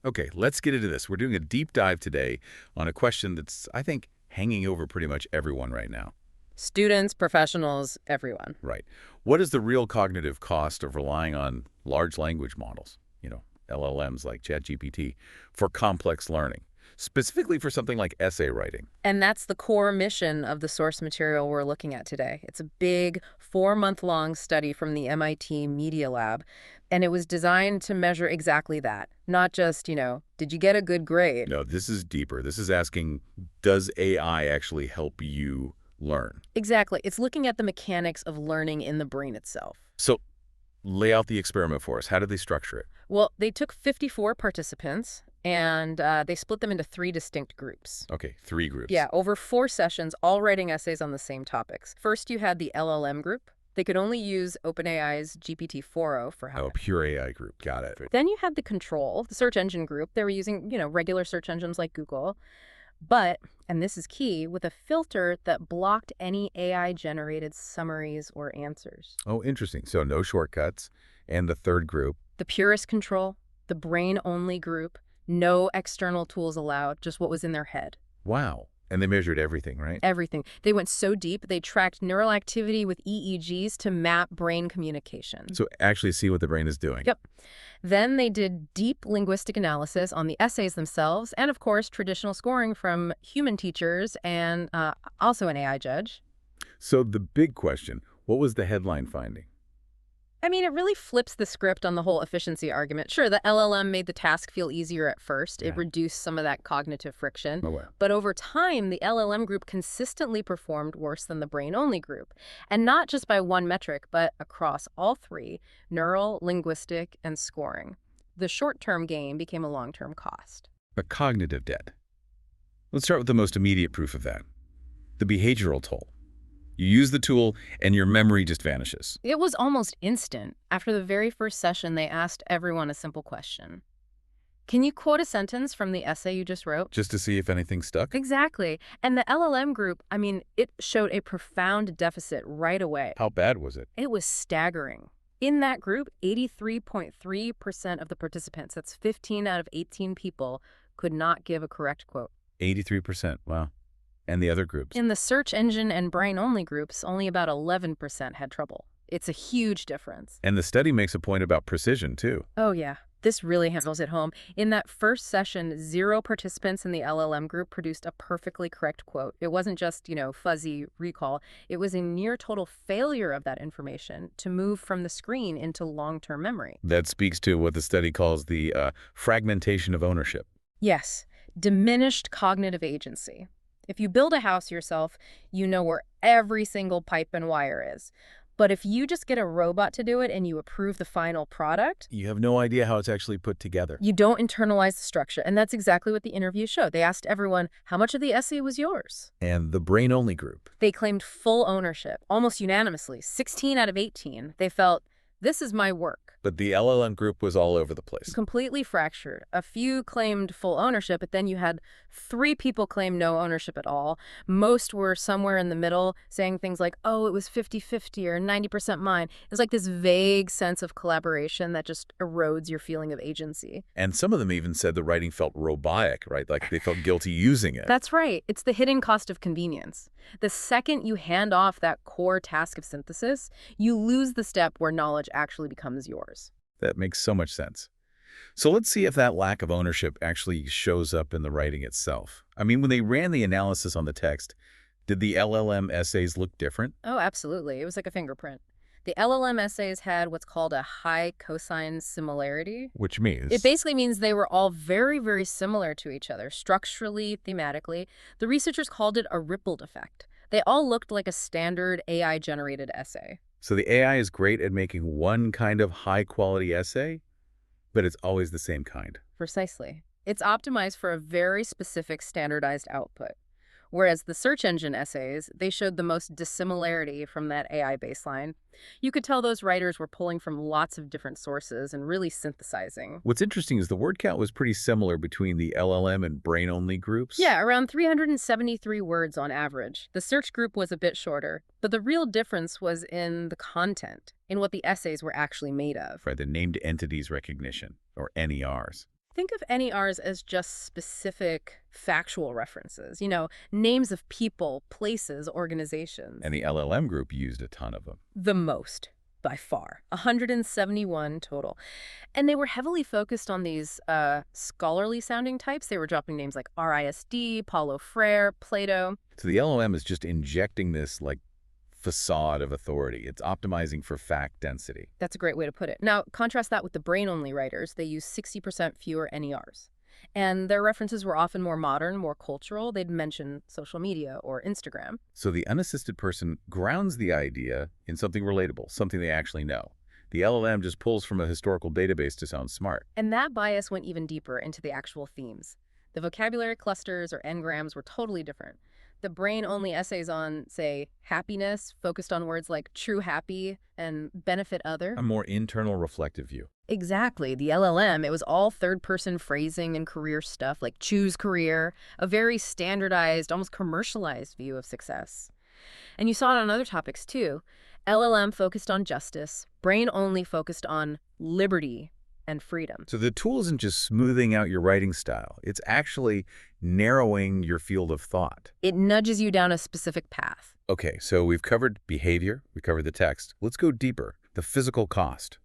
Okay, let's get into this. We're doing a deep dive today on a question that's, I think, hanging over pretty much everyone right now. Students, professionals, everyone. Right. What is the real cognitive cost of relying on large language models, LLMs like ChatGPT, for complex learning, specifically for something like essay writing? And that's the core mission of the source material we're looking at today. It's a big 4-month-long study from the MIT Media Lab, and it was designed to measure exactly that. Not just, did you get a good grade? No, this is deeper. This is asking, does AI actually help you learn? Exactly. It's looking at the mechanics of learning in the brain itself. So lay out the experiment for us. How did they structure it? Well, they took 54 participants, and they split them into 3 distinct groups. Okay, 3 groups. Yeah, over 4 sessions, all writing essays on the same topics. First, you had the LLM group. They could only use OpenAI's GPT-4o for how. Oh, a pure AI group. Got it. Then you had the control, the search engine group. They were using, regular search engines like Google. But, and this is key, with a filter that blocked any AI-generated summaries or answers. Oh, interesting. So no shortcuts. And the third group. The purist control, the brain-only group, no external tools allowed, just what was in their head. Wow. And they measured everything, right? Everything. They went so deep, they tracked neural activity with EEGs to map brain communication. So actually see what the brain is doing. Yep. Then they did deep linguistic analysis on the essays themselves, and of course, traditional scoring from human teachers and also an AI judge. So the big question, what was the headline finding? I mean, it really flips the script on the whole efficiency argument. Sure, the LLM made the task feel easier at first. It reduced some of that cognitive friction. Oh, wow. But over time, the LLM group consistently performed worse than the brain-only group. And not just by one metric, but across all 3, neural, linguistic, and scoring. The short-term gain became a long-term cost. A cognitive debt. Let's start with the most immediate proof of that. The behavioral toll. You use the tool and your memory just vanishes. It was almost instant. After the very first session, they asked everyone a simple question. Can you quote a sentence from the essay you just wrote? Just to see if anything stuck? Exactly. And the LLM group, it showed a profound deficit right away. How bad was it? It was staggering. In that group, 83.3% of the participants, that's 15 out of 18 people, could not give a correct quote. 83%. Wow. And the other groups? In the search engine and brain-only groups, only about 11% had trouble. It's a huge difference. And the study makes a point about precision, too. Oh, yeah. This really hammers it home. In that first session, 0 participants in the LLM group produced a perfectly correct quote. It wasn't just, fuzzy recall. It was a near total failure of that information to move from the screen into long-term memory. That speaks to what the study calls the fragmentation of ownership. Yes, diminished cognitive agency. If you build a house yourself, you know where every single pipe and wire is. But if you just get a robot to do it and you approve the final product, You have no idea how it's actually put together. you don't internalize the structure. And that's exactly what the interview showed. They asked everyone, how much of the essay was yours? And the brain-only group. They claimed full ownership, almost unanimously. 16 out of 18. They felt, this is my work. But the LLM group was all over the place. Completely fractured. A few claimed full ownership, but then you had 3 people claim no ownership at all. Most were somewhere in the middle, saying things like, oh, it was 50-50 or 90% mine. It's like this vague sense of collaboration that just erodes your feeling of agency. And some of them even said the writing felt robotic, right? Like they felt guilty using it. That's right. It's the hidden cost of convenience. The second you hand off that core task of synthesis, you lose the step where knowledge actually becomes yours. That makes so much sense. So let's see if that lack of ownership actually shows up in the writing itself. I mean, when they ran the analysis on the text, did the LLM essays look different? Oh, absolutely. It was like a fingerprint. The LLM essays had what's called a high cosine similarity. Which means? It basically means they were all very, very similar to each other, structurally, thematically. The researchers called it a rippled effect. They all looked like a standard AI-generated essay. So the AI is great at making one kind of high-quality essay, but it's always the same kind. Precisely. It's optimized for a very specific standardized output. Whereas the search engine essays, they showed the most dissimilarity from that AI baseline. You could tell those writers were pulling from lots of different sources and really synthesizing. What's interesting is the word count was pretty similar between the LLM and brain-only groups. Yeah, around 373 words on average. The search group was a bit shorter, but the real difference was in the content, in what the essays were actually made of. Right, the named entities recognition, or NERs. Think of NERs as just specific factual references, names of people, places, organizations. And the LLM group used a ton of them. The most, by far, 171 total. And they were heavily focused on these scholarly-sounding types. They were dropping names like RISD, Paulo Freire, Plato. So the LLM is just injecting this, like, facade of authority. It's optimizing for fact density. That's a great way to put it. Now, contrast that with the brain-only writers. They use 60% fewer NERs. And their references were often more modern, more cultural. They'd mention social media or Instagram. So the unassisted person grounds the idea in something relatable, something they actually know. The LLM just pulls from a historical database to sound smart. And that bias went even deeper into the actual themes. The vocabulary clusters or engrams were totally different. The brain-only essays on, say, happiness focused on words like true happy and benefit other. A more internal reflective view. Exactly. The LLM, it was all third-person phrasing and career stuff, like choose career, a very standardized, almost commercialized view of success. And you saw it on other topics, too. LLM focused on justice, brain-only focused on liberty and freedom. So the tool isn't just smoothing out your writing style. It's actually narrowing your field of thought. It nudges you down a specific path. Okay, so we've covered behavior, we covered the text. Let's go deeper. The physical cost.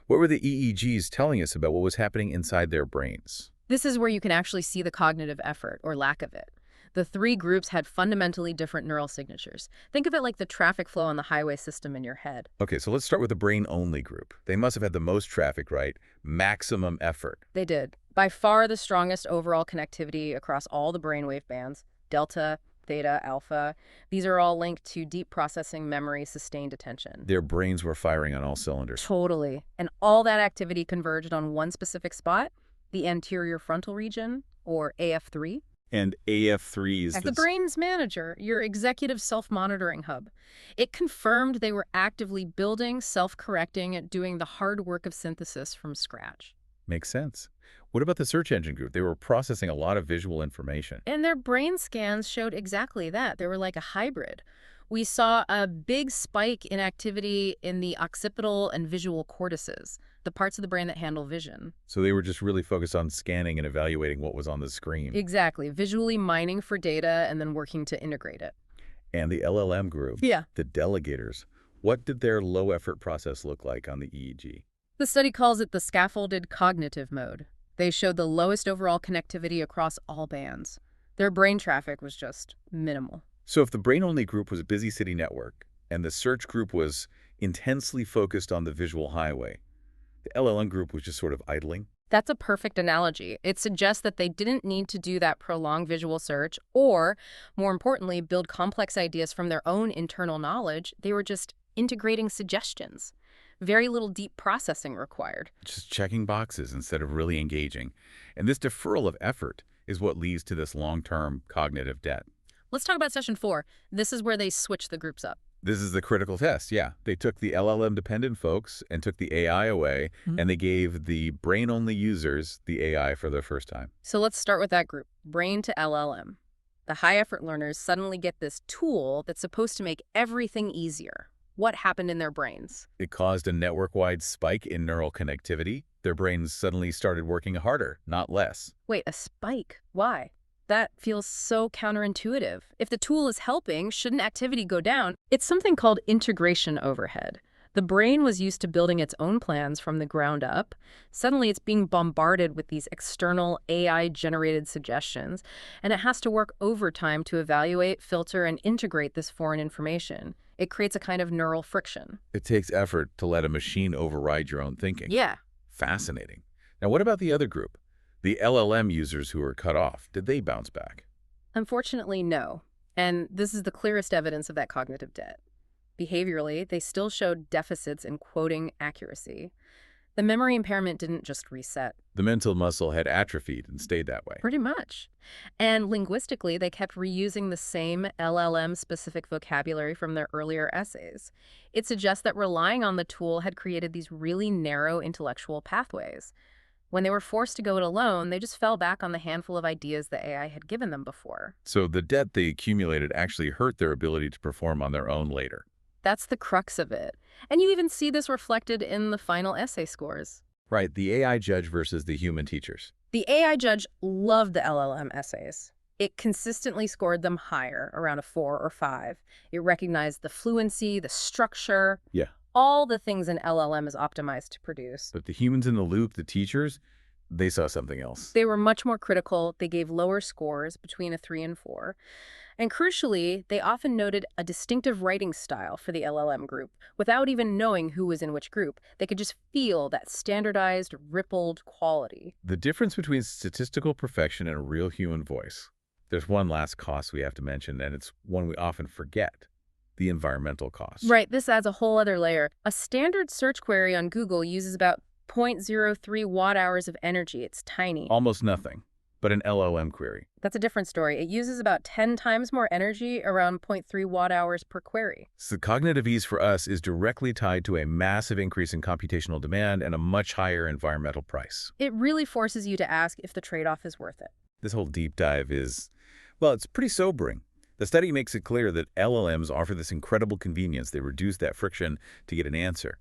What were the EEGs telling us about what was happening inside their brains? This is where you can actually see the cognitive effort, or lack of it. The three groups had fundamentally different neural signatures. Think of it like the traffic flow on the highway system in your head. Okay, so let's start with the brain-only group. They must have had the most traffic, right? Maximum effort. They did. By far the strongest overall connectivity across all the brainwave bands, delta, theta, alpha. These are all linked to deep processing, memory, sustained attention. Their brains were firing on all cylinders. Totally. And all that activity converged on one specific spot, the anterior frontal region, or AF3. And AF3 is As the brain's manager, your executive self-monitoring hub. It confirmed they were actively building, self-correcting, and doing the hard work of synthesis from scratch. Makes sense. What about the search engine group? They were processing a lot of visual information. And their brain scans showed exactly that. They were like a hybrid. We saw a big spike in activity in the occipital and visual cortices, the parts of the brain that handle vision. So they were just really focused on scanning and evaluating what was on the screen. Exactly. Visually mining for data and then working to integrate it. And the LLM group, Yeah. the delegators, what did their low-effort process look like on the EEG? The study calls it the scaffolded cognitive mode. They showed the lowest overall connectivity across all bands. Their brain traffic was just minimal. So if the brain-only group was a busy city network and the search group was intensely focused on the visual highway, the LLM group was just sort of idling? That's a perfect analogy. It suggests that they didn't need to do that prolonged visual search or, more importantly, build complex ideas from their own internal knowledge. They were just integrating suggestions. Very little deep processing required. Just checking boxes instead of really engaging. And this deferral of effort is what leads to this long-term cognitive debt. Let's talk about session 4. This is where they switch the groups up. This is the critical test, yeah. They took the LLM-dependent folks and took the AI away, and they gave the brain-only users the AI for the first time. So let's start with that group, brain to LLM. The high-effort learners suddenly get this tool that's supposed to make everything easier. What happened in their brains? It caused a network-wide spike in neural connectivity. Their brains suddenly started working harder, not less. Wait, a spike? Why? That feels so counterintuitive. If the tool is helping, shouldn't activity go down? It's something called integration overhead. The brain was used to building its own plans from the ground up. Suddenly it's being bombarded with these external AI-generated suggestions, and it has to work overtime to evaluate, filter, and integrate this foreign information. It creates a kind of neural friction. It takes effort to let a machine override your own thinking. Yeah. Fascinating. Now, what about the other group? The LLM users who were cut off, did they bounce back? Unfortunately, no. And this is the clearest evidence of that cognitive debt. Behaviorally, they still showed deficits in quoting accuracy. The memory impairment didn't just reset. The mental muscle had atrophied and stayed that way. Pretty much. And linguistically, they kept reusing the same LLM-specific vocabulary from their earlier essays. It suggests that relying on the tool had created these really narrow intellectual pathways. When they were forced to go it alone, they just fell back on the handful of ideas the AI had given them before. So the debt they accumulated actually hurt their ability to perform on their own later. That's the crux of it. And you even see this reflected in the final essay scores. Right, the AI judge versus the human teachers. The AI judge loved the LLM essays. It consistently scored them higher, around a 4 or 5. It recognized the fluency, the structure, Yeah. all the things an LLM is optimized to produce. But the humans in the loop, the teachers, they saw something else. They were much more critical. They gave lower scores, between a 3 and 4. And crucially, they often noted a distinctive writing style for the LLM group. Without even knowing who was in which group, they could just feel that standardized, rippled quality. The difference between statistical perfection and a real human voice. There's one last cost we have to mention, and it's one we often forget: the environmental cost. Right, this adds a whole other layer. A standard search query on Google uses about 0.03 watt-hours of energy. It's tiny. Almost nothing. But an LLM query. That's a different story. It uses about 10 times more energy, around 0.3 watt-hours per query. So cognitive ease for us is directly tied to a massive increase in computational demand and a much higher environmental price. It really forces you to ask if the trade-off is worth it. This whole deep dive is, well, it's pretty sobering. The study makes it clear that LLMs offer this incredible convenience. They reduce that friction to get an answer.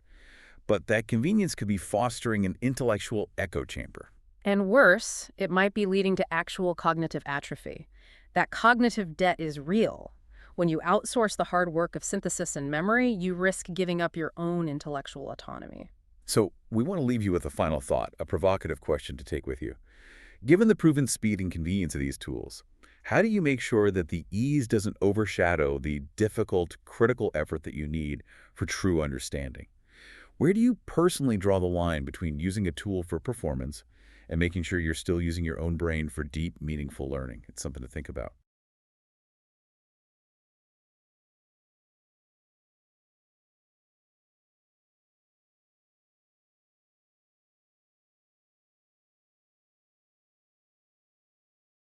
But that convenience could be fostering an intellectual echo chamber. And worse, it might be leading to actual cognitive atrophy. That cognitive debt is real. When you outsource the hard work of synthesis and memory, you risk giving up your own intellectual autonomy. So we want to leave you with a final thought, a provocative question to take with you. Given the proven speed and convenience of these tools, how do you make sure that the ease doesn't overshadow the difficult, critical effort that you need for true understanding? Where do you personally draw the line between using a tool for performance and making sure you're still using your own brain for deep, meaningful learning? It's something to think about.